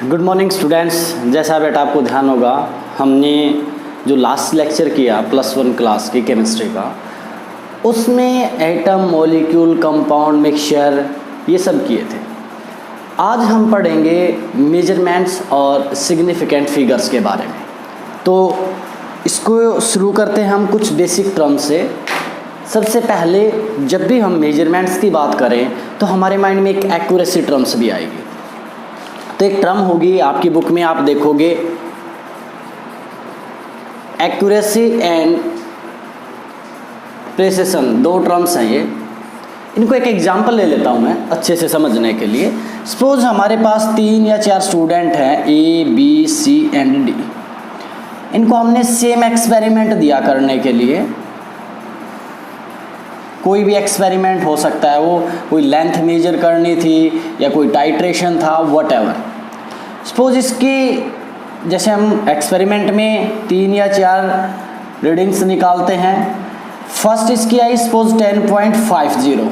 Good morning students. जैसा बेटा आपको ध्यान होगा, हमने जो लास्ट लेक्चर किया +1 क्लास की केमिस्ट्री का, उसमें एटम, मॉलिक्यूल, कंपाउंड, मिक्सचर ये सब किए थे। आज हम पढ़ेंगे मेजरमेंट्स और सिग्निफिकेंट फिगर्स के बारे में। तो इसको शुरू करते हैं हम कुछ बेसिक टर्म से। सबसे पहले जब भी हम मेजरमेंट्स की बात करें तो हमारे माइंड में एक एक्यूरेसी टर्म्स भी आएगी। तो एक टर्म होगी, आपकी बुक में आप देखोगे, एक्यूरेसी एंड प्रिसिशन, दो टर्म्स हैं ये। इनको एक एग्जांपल ले लेता हूँ मैं अच्छे से समझने के लिए। सपोज हमारे पास 3 या 4 स्टूडेंट हैं, A, B, C and D। इनको हमने सेम एक्सपेरिमेंट दिया करने के लिए। कोई भी एक्सपेरिमेंट हो सकता है, वो कोई लेंथ मेजर करनी थी या कोई टाइट्रेशन था, व्हाटएवर। सपोज इसकी जैसे हम एक्सपेरिमेंट में 3 या 4 रीडिंग्स निकालते हैं। फर्स्ट इसकी आई सपोज 10.50,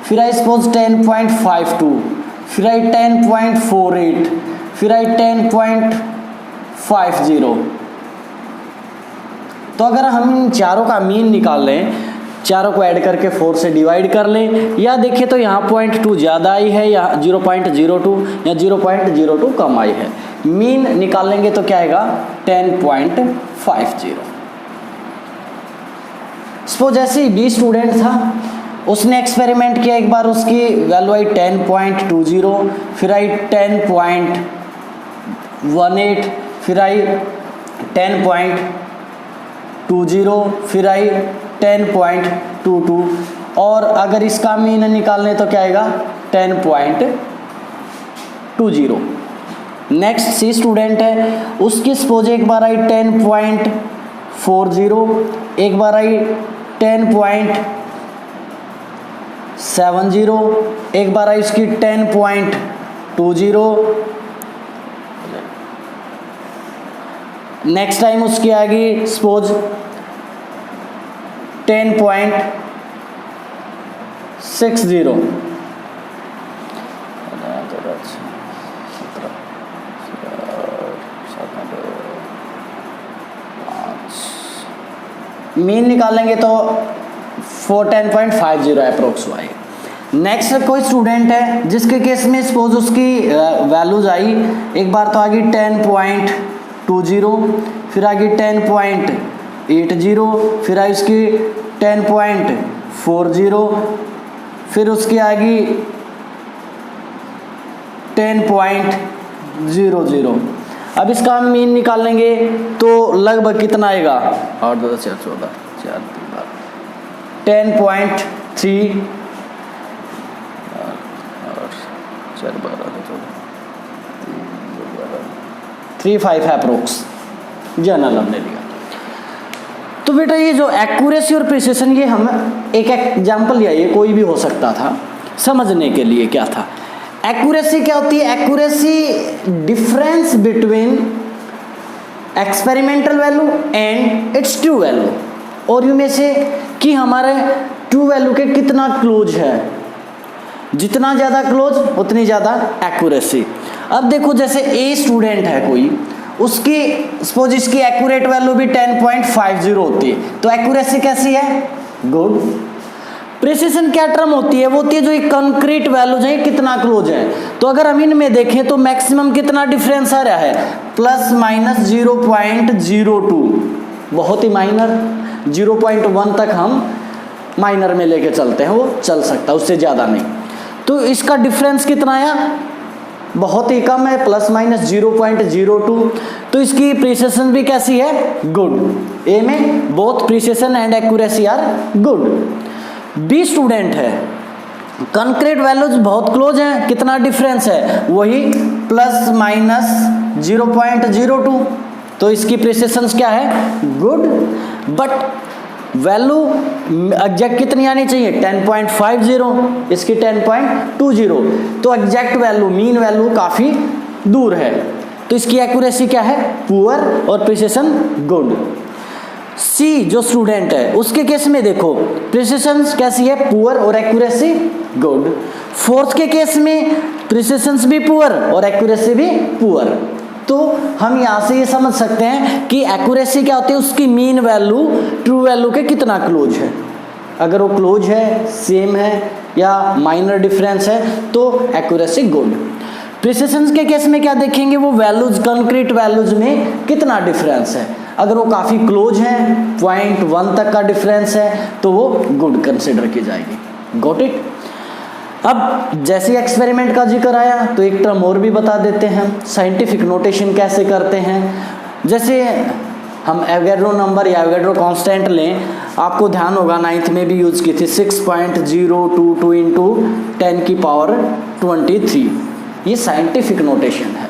फिर आई सपोज 10.52, फिर आई 10.48, फिर आई 10.50। तो अगर हम इन चारों का मीन निकाल लें, चारों को ऐड करके 4 से डिवाइड कर लें, या देखें तो यहाँ 0.2 ज़्यादा आई है या 0.02 या 0.02 कम आई है। मीन निकालेंगे तो क्या आएगा 10.50। सपोज ऐसे ही B स्टूडेंट था, उसने एक्सपेरिमेंट किया एक बार, उसकी वैल्यू आई 10.20, फिर आई 10.18, फिर आई 10.20, फिर आई 10.22, और अगर इसका मीन निकालने तो क्या आएगा 10.20। नेक्स्ट C स्टूडेंट है, उसकी सपोज एक बार आई 10.40, एक बार आई 10.70, एक बार आई उसकी 10.20। नेक्स्ट टाइम उसकी आएगी सपोज 10.60। मीन निकालेंगे तो 10.50 अप्रोक्स आएगी। नेक्स्ट कोई स्टूडेंट है जिसके केस में सपोज उसकी वैल्यूज आई, एक बार तो आ गई 10.20, फिर आ गई 10.80, फिर आई उसकी 10.40, फिर उसकी आ गई 10.00। अब इसका हम मीन निकालेंगे तो लगभग कितना आएगा, 8 2 4 14 4 10.3 35 है अप्रोक्स, जनरल हमने लिया। तो बेटा ये जो एक्यूरेसी और प्रिसिशन, ये हम एक एग्जांपल लिया, ये कोई भी हो सकता था समझने के लिए। क्या था एक्यूरेसी? क्या होती है accuracy? Difference between experimental value and it's true value, और यू में से कि हमारे ट्रू वैल्यू के कितना क्लोज है। जितना ज़्यादा क्लोज उतनी ज़्यादा एक्यूरेसी। अब देखो जैसे A स्टूडेंट है कोई, उसकी सपोज इसकी एक्यूरेट वैल्यू भी 10.50 होती है, तो एक्यूरेसी कैसी है? गुड। प्रिसिशन क्या टर्म होती है? वो होती है जो एक कंक्रीट वैल्यूज है कितना क्लोज है। तो अगर हम इनमें देखें तो मैक्सिमम कितना डिफरेंस आ रहा है, ±0.02, बहुत ही माइनर। 0.1 तक हम माइनर में लेके चलते हैं, वो चल सकता है, उससे ज़्यादा नहीं। तो इसका डिफरेंस कितना आया? बहुत ही कम है, ±0.02। तो इसकी प्रिसिशन भी कैसी है? गुड। ए में both precision and accuracy are good. B student है, कंक्रीट वैल्यूज बहुत क्लोज हैं, कितना डिफरेंस है? वही ±0.02। तो इसकी प्रिसिशन क्या है? गुड। बट वैल्यू एग्जैक्ट कितनी आनी चाहिए? 10.50, इसकी 10.20। तो एग्जैक्ट वैल्यू, मीन वैल्यू काफ़ी दूर है, तो इसकी एक्यूरेसी क्या है? पुअर, और प्रिसिशन गुड। सी जो स्टूडेंट है उसके केस में देखो प्रिसिशन कैसी है, पुअर और एक्यूरेसी गुड। फोर्थ के केस में प्रिसिशन भी पुअर और एक्यूरेसी भी पुअर। तो हम यहाँ से ये समझ सकते हैं कि एक्यूरेसी क्या होती है, उसकी मीन वैल्यू ट्रू वैल्यू के कितना क्लोज है। अगर वो क्लोज है, सेम है या माइनर डिफरेंस है तो एक्यूरेसी गुड। प्रिसिशन के केस में क्या देखेंगे, वो वैल्यूज कंक्रीट वैल्यूज में कितना डिफरेंस है। अगर वो काफ़ी क्लोज है, 0.1 तक का डिफरेंस है तो वो गुड कंसिडर की जाएगी। Got it. अब जैसे एक्सपेरिमेंट का जिक्र आया तो एक टर्म और भी बता देते हैं, साइंटिफिक नोटेशन कैसे करते हैं। जैसे हम एवोगैड्रो नंबर या एवोगैड्रो कांस्टेंट लें, आपको ध्यान होगा 9th में भी यूज़ की थी 6.022 इंटू 10⁻23। ये साइंटिफिक नोटेशन है।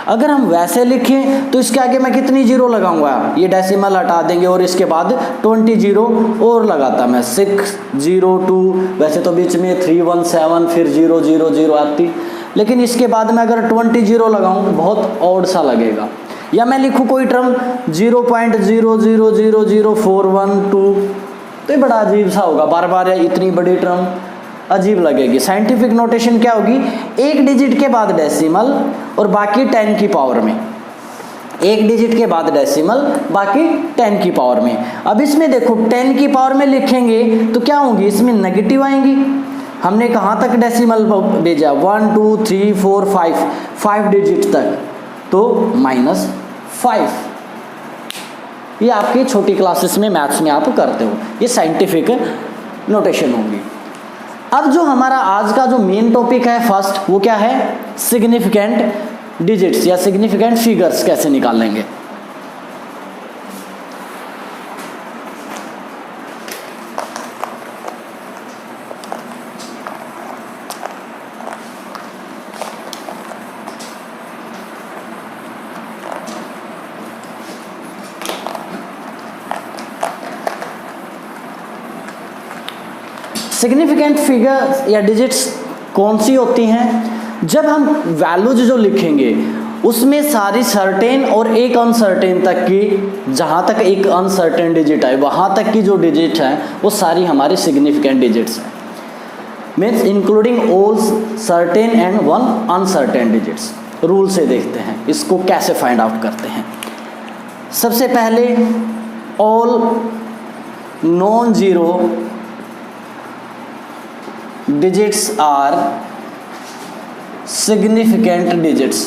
अगर हम वैसे लिखें तो इसके आगे मैं कितनी जीरो लगाऊंगा, ये डेसिमल हटा देंगे और इसके बाद 20 जीरो और लगाता मैं 602, वैसे तो बीच में 317 फिर 000 आती, लेकिन इसके बाद में अगर 20 जीरो लगाऊं तो बहुत ऑड सा लगेगा। या मैं लिखूं कोई टर्म 0.0000412 तो ये बड़ा अजीब सा होगा, बार बार इतनी बड़ी टर्म अजीब लगेगी। साइंटिफिक नोटेशन क्या होगी, एक डिजिट के बाद डेसिमल और बाकी 10 की पावर में, एक डिजिट के बाद डेसिमल बाकी 10 की पावर में। अब इसमें देखो 10 की पावर में लिखेंगे तो क्या होंगी, इसमें नेगेटिव आएंगी। हमने कहाँ तक डेसिमल भेजा, 1 2 3 4 5 डिजिट तक, तो -5। ये आपकी छोटी क्लासेस में मैथ्स में आप करते हो, ये साइंटिफिक नोटेशन होंगी। अब जो हमारा आज का जो मेन टॉपिक है फर्स्ट, वो क्या है, सिग्निफिकेंट डिजिट्स या सिग्निफिकेंट फिगर्स कैसे निकालेंगे। सिग्निफिकेंट फिगर्स या डिजिट्स कौन सी होती हैं, जब हम वैल्यूज जो लिखेंगे उसमें सारी सर्टेन और एक अनसर्टेन तक की, जहाँ तक एक अनसर्टेन डिजिट है वहाँ तक की जो डिजिट है वो सारी हमारी सिग्निफिकेंट डिजिट्स हैं। Means including all certain and one uncertain digits. Rule से देखते हैं इसको कैसे फाइंड आउट करते हैं। सबसे पहले all non zero digits are significant digits।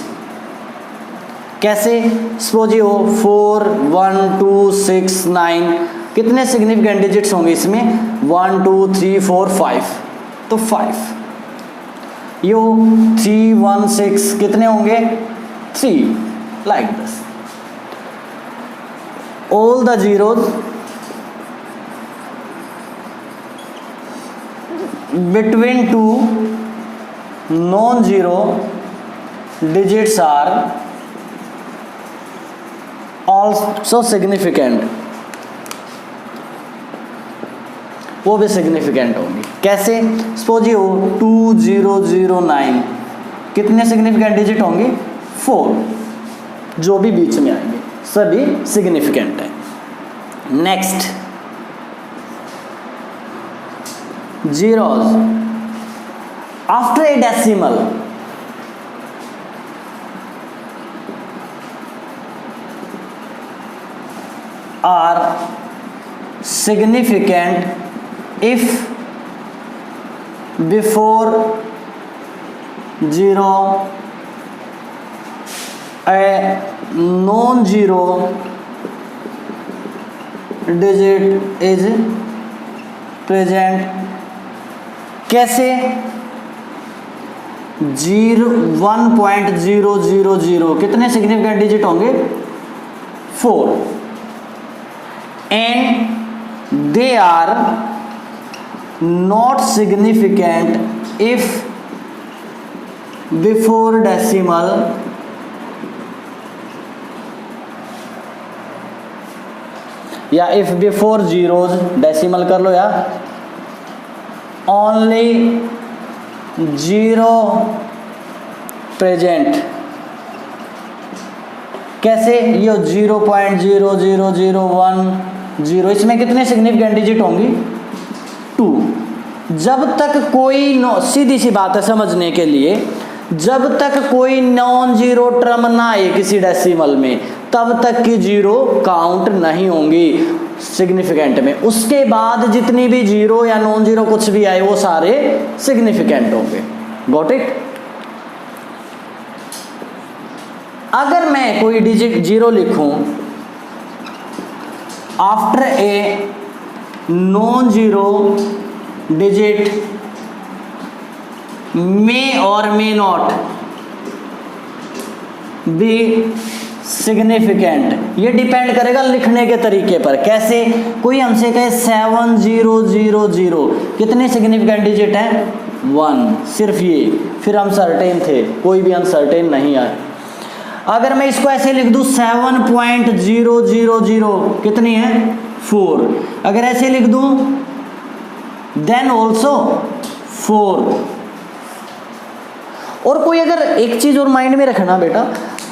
कैसे, सपोज हो 4 1 2 6 9, कितने सिग्निफिकेंट डिजिट्स होंगे इसमें, 1 2 3 4 5, तो 5। यो 3 1 6 कितने होंगे, 3, like this. All the zeros between two non-zero digits are also significant। वो भी सिग्निफिकेंट होंगी। कैसे, सपोज हो 2009, कितने सिग्निफिकेंट डिजिट होंगे, 4, जो भी बीच में आएंगे सभी सिग्निफिकेंट है। Next, zeros after a decimal are significant if before zero a non-zero digit is present। कैसे, 1.000 कितने सिग्निफिकेंट डिजिट होंगे, 4, and they are not significant if before decimal या इफ बिफोर जीरोज, डेसिमल कर लो यार, only 0 present। कैसे, ये 0.0001 0, इसमें कितने सिग्निफिकेंट डिजिट होंगी 2। जब तक कोई सीधी सी बात है समझने के लिए, जब तक कोई नॉन जीरो टर्म ना आए किसी डेसिमल में तब तक की जीरो काउंट नहीं होंगी सिग्निफिकेंट में। उसके बाद जितनी भी जीरो या नॉन जीरो कुछ भी आए वो सारे सिग्निफिकेंट होंगे। Got it. अगर मैं कोई डिजिट 0 लिखूं after a non zero digit may और may not be significant, ये डिपेंड करेगा लिखने के तरीके पर। कैसे? कोई हमसे कहे 7000, कितने सिग्निफिकेंट डिजिट हैं 1, सिर्फ ये, फिर हम सर्टेन थे, कोई भी अनसर्टेन नहीं आए। अगर मैं इसको ऐसे लिख दूं 7.000, कितनी है 4, अगर ऐसे लिख दूं देन ऑल्सो 4। और कोई अगर एक चीज और माइंड में रखना बेटा,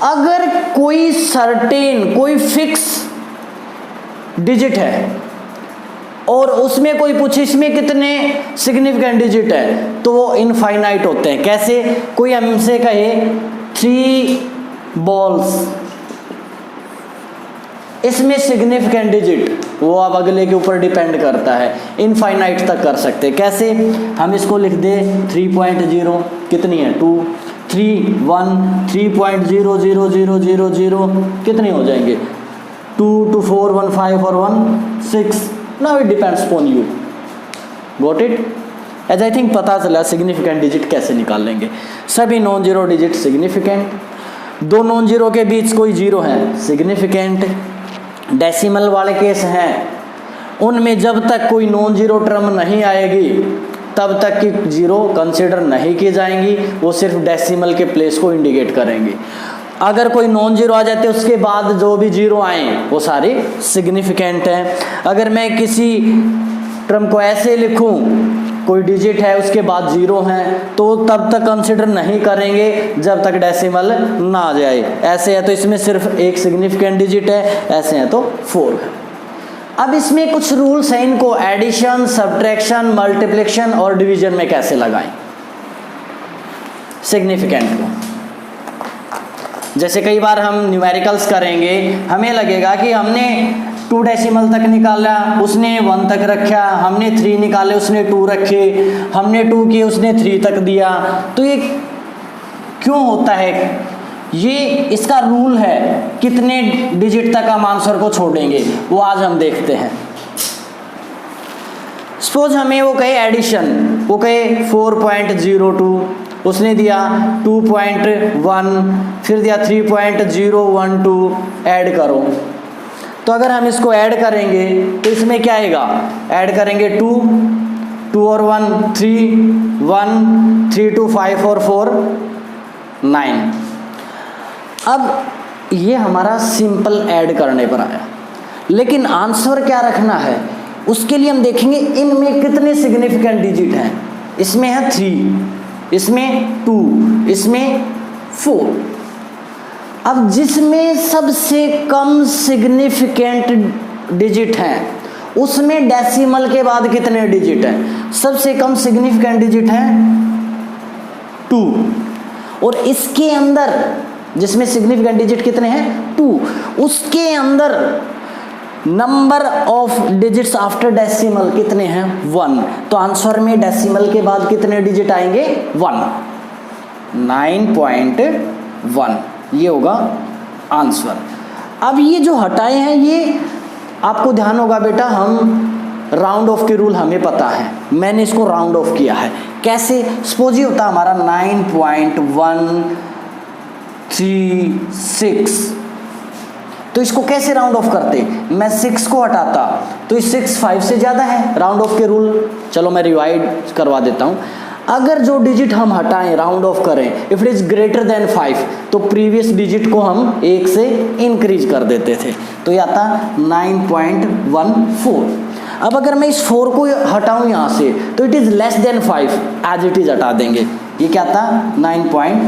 अगर कोई सर्टेन कोई फिक्स डिजिट है और उसमें कोई पूछे इसमें कितने सिग्निफिकेंट डिजिट है तो वो इनफाइनाइट होते हैं। कैसे? कोई हमसे कहे 3 बॉल्स, इसमें सिग्निफिकेंट डिजिट वो अब अगले के ऊपर डिपेंड करता है, इनफाइनाइट तक कर सकते हैं। कैसे? हम इसको लिख दे 3.0, कितनी है 2, 3, 1, 3.00000, कितने हो जाएंगे 2, 2, 4, 1, 5 और 1, 6। Now it depends upon you. Got it? As I think पता चला सिग्निफिकेंट डिजिट कैसे निकाल लेंगे। सभी non zero digit significant, 2 non zero के बीच कोई जीरो है सिग्निफिकेंट। डेसिमल वाले केस हैं उनमें जब तक कोई नॉन जीरो टर्म नहीं आएगी तब तक की जीरो कंसीडर नहीं की जाएंगी, वो सिर्फ डेसिमल के प्लेस को इंडिकेट करेंगी। अगर कोई नॉन जीरो आ जाते उसके बाद जो भी जीरो आए वो सारे सिग्निफिकेंट हैं। अगर मैं किसी टर्म को ऐसे लिखूं, कोई डिजिट है उसके बाद जीरो हैं तो तब तक कंसिडर नहीं करेंगे जब तक डेसिमल ना आ जाए। ऐसे है तो इसमें सिर्फ एक सिग्निफिकेंट डिजिट है, ऐसे है तो 4 है। अब इसमें कुछ रूल्स हैं, इनको एडिशन, सब्ट्रैक्शन, मल्टीप्लिकेशन और डिवीजन में कैसे लगाएं सिग्निफिकेंट को। जैसे कई बार हम न्यूमेरिकल्स करेंगे, हमें लगेगा कि हमने 2 डेसिमल तक निकाला उसने 1 तक रखा, हमने 3 निकाले उसने 2 रखे, हमने 2 किए उसने 3 तक दिया। तो ये क्यों होता है? ये इसका रूल है, कितने डिजिट तक हम आंसर को छोड़ेंगे वो आज हम देखते हैं। सपोज हमें वो कहे एडिशन, वो कहे 4.02, उसने दिया 2.1, फिर दिया 3.012, ऐड करो। तो अगर हम इसको ऐड करेंगे तो इसमें क्या आएगा? ऐड करेंगे 2, 2 और 1 3, 1, 3, 2, 5 और 4 9। अब ये हमारा सिंपल ऐड करने पर आया, लेकिन आंसर क्या रखना है उसके लिए हम देखेंगे इनमें कितने सिग्निफिकेंट डिजिट हैं। इसमें है 3, इसमें 2, इसमें 4। अब जिसमें सबसे कम सिग्निफिकेंट डिजिट हैं उसमें डेसिमल के बाद कितने डिजिट हैं? सबसे कम सिग्निफिकेंट डिजिट है 2, और इसके अंदर जिसमें सिग्निफिकेंट डिजिट कितने हैं 2, उसके अंदर number of digits after decimal कितने हैं 1। तो आंसर में डेसिमल के बाद कितने डिजिट आएंगे 1, 9.1, ये होगा आंसर। अब ये जो हटाए हैं ये आपको ध्यान होगा बेटा, हम राउंड ऑफ के रूल हमें पता है, मैंने इसको राउंड ऑफ किया है। कैसे? सपोज ये होता हमारा 9.136, तो इसको कैसे राउंड ऑफ करते? मैं 6 को हटाता तो ये 6 5 से ज़्यादा है, राउंड ऑफ के रूल। चलो मैं रिवाइड करवा देता हूँ। अगर जो डिजिट हम हटाएं राउंड ऑफ करें, if it is greater than 5, तो प्रीवियस डिजिट को हम 1 से इंक्रीज कर देते थे, तो ये आता 9.14। अब अगर मैं इस 4 को हटाऊं यहाँ से तो it is less than 5, as it is हटा देंगे, ये क्या था 9.1।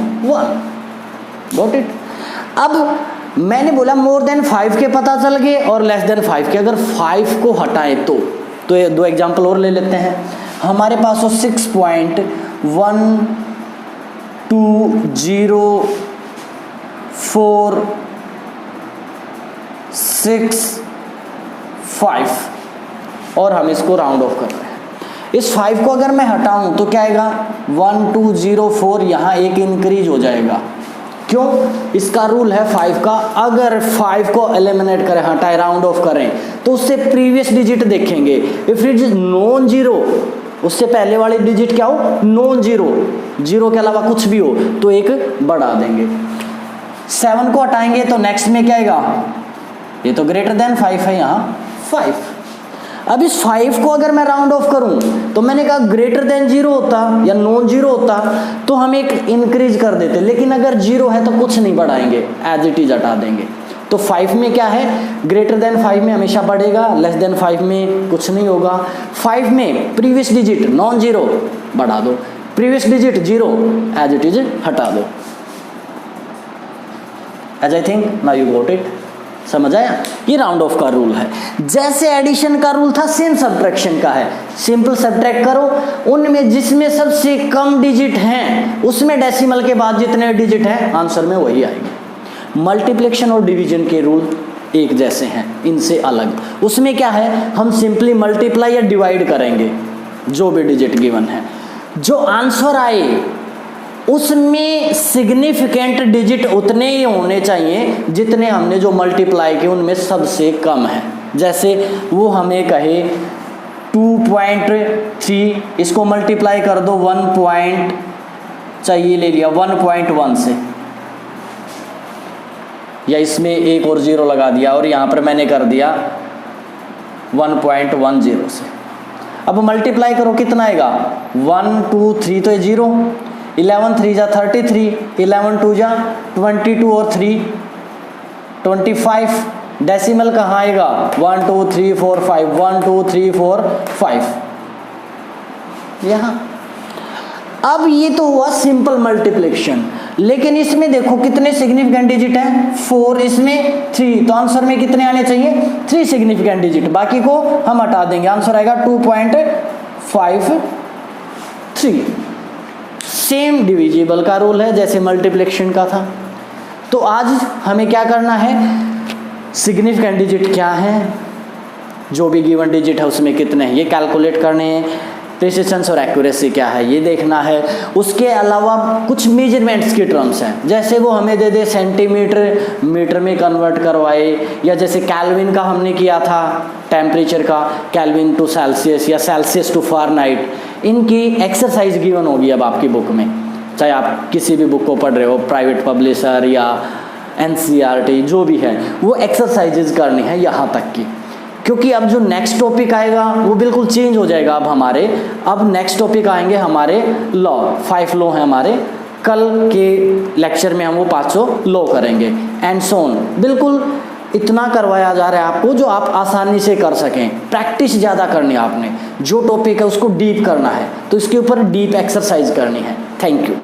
Got it? अब मैंने बोला मोर देन 5 के पता चल गए और लेस देन 5 के। अगर 5 को हटाएं तो ये 2 एग्जाम्पल और ले लेते हैं। हमारे पास हो 6.12046 और हम इसको राउंड ऑफ कर रहे हैं। इस 5 को अगर मैं हटाऊं तो क्या आएगा 1204, यहाँ एक इंक्रीज हो जाएगा। क्यों? इसका रूल है 5 का, अगर 5 को एलिमिनेट करें, हटाए, राउंड ऑफ करें तो उससे प्रीवियस डिजिट देखेंगे। If it is non zero, उससे पहले वाली डिजिट क्या हो, नॉन जीरो, जीरो के अलावा कुछ भी हो तो एक बढ़ा देंगे। 7 को हटाएंगे तो नेक्स्ट में क्या आएगा, ये तो ग्रेटर देन 5 है, यहाँ 5। अब इस 5 को अगर मैं राउंड ऑफ करूं तो मैंने कहा ग्रेटर देन 0 होता या नॉन जीरो होता तो हम एक इंक्रीज कर देते, लेकिन अगर 0 है तो कुछ नहीं बढ़ाएंगे, एज इट इज हटा देंगे। तो 5 में क्या है, ग्रेटर देन 5 में हमेशा बढ़ेगा, लेस देन 5 में कुछ नहीं होगा। 5 में प्रीवियस डिजिट नॉन जीरो बढ़ा दो, previous digit 0 as it is हटा दो। As I think now you got it, समझ आया? ये राउंड ऑफ का रूल है। जैसे एडिशन का रूल था सेम सब्ट्रैक्शन का है। सिंपल सब्ट्रैक्ट करो, उनमें जिसमें सबसे कम डिजिट हैं उसमें डेसिमल के बाद जितने डिजिट हैं आंसर में वही आएंगे। मल्टीप्लिकेशन और डिवीजन के रूल एक जैसे हैं, इनसे अलग। उसमें क्या है, हम सिंपली मल्टीप्लाई या डिवाइड करेंगे जो भी डिजिट गिवन है, जो आंसर आए उसमें सिग्निफिकेंट डिजिट उतने ही होने चाहिए जितने हमने जो मल्टीप्लाई किए उनमें सबसे कम है। जैसे वो हमें कहे 2.3, इसको मल्टीप्लाई कर दो 1 चाहिए ले लिया 1.1 से, या इसमें एक और 0 लगा दिया और यहाँ पर मैंने कर दिया 1.10 से। अब मल्टीप्लाई करो कितना आएगा 1 2 3 तो ये 0, 11 3 जा 33, 11 2 जा 22 और 3 25। डेसिमल कहाँ आएगा 1 2 3 4 5, 1 2 3 4 5 यहाँ। अब ये तो हुआ सिंपल मल्टीप्लिकेशन, लेकिन इसमें देखो कितने सिग्निफिकेंट डिजिट हैं 4, इसमें 3, तो आंसर में कितने आने चाहिए 3 सिग्निफिकेंट डिजिट, बाकी को हम हटा देंगे, आंसर आएगा 2.53। सेम डिविजिबल का रूल है जैसे मल्टीप्लिकेशन का था। तो आज हमें क्या करना है, सिग्निफिकेंट डिजिट क्या है, जो भी गिवन डिजिट है उसमें कितने हैं ये कैलकुलेट करने हैं, प्रिसिशन और एक्यूरेसी क्या है ये देखना है। उसके अलावा कुछ मेजरमेंट्स की टर्म्स हैं, जैसे वो हमें दे दे सेंटीमीटर मीटर में कन्वर्ट करवाए, या जैसे कैल्विन का हमने किया था टेम्परेचर का, कैल्विन टू सेल्सियस या सेल्सियस टू फ़ारेनहाइट, इनकी एक्सरसाइज गिवन होगी अब आपकी बुक में, चाहे आप किसी भी बुक को पढ़ रहे हो, प्राइवेट पब्लिशर या NCERT जो भी है, वो एक्सरसाइजेज करनी है यहाँ तक की। क्योंकि अब जो नेक्स्ट टॉपिक आएगा वो बिल्कुल चेंज हो जाएगा। अब नेक्स्ट टॉपिक आएंगे हमारे लॉ, 5 लॉ हैं हमारे, कल के लेक्चर में हम वो 500 लॉ करेंगे एंड सो ऑन। बिल्कुल इतना करवाया जा रहा है आपको जो आप आसानी से कर सकें। प्रैक्टिस ज़्यादा करनी है आपने, जो टॉपिक है उसको डीप करना है, तो इसके ऊपर डीप एक्सरसाइज करनी है। Thank you.